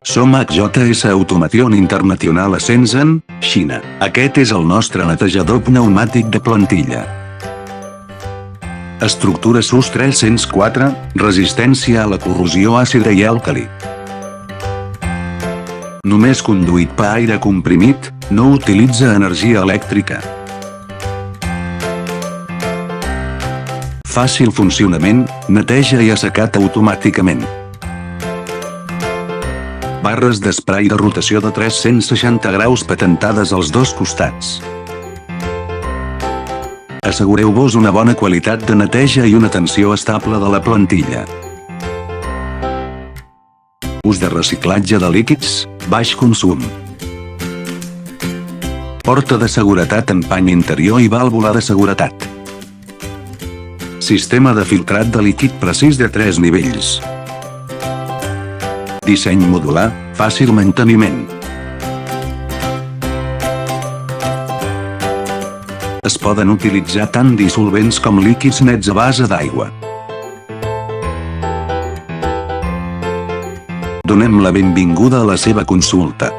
Som HJS Automation International a Shenzhen, Xina. Aquest és el nostre netejador pneumàtic de plantilla. Estructura SUS 304, resistència a la corrosió àcida i àlcali. Només conduït per aire comprimit, no utilitza energia elèctrica. Fàcil funcionament, neteja i assecat automàticament. Barres d'esprai de rotació de 360 graus patentades als dos costats. Assegureu-vos una bona qualitat de neteja i una tensió estable de la plantilla. Ús de reciclatge de líquids, baix consum. Porta de seguretat en pany interior i vàlvula de seguretat. Sistema de filtrat de líquid precís de 3 nivells. Disseny modular, fàcil manteniment. Es poden utilitzar tant dissolvents com líquids nets a base d'aigua. Donem la benvinguda a la seva consulta.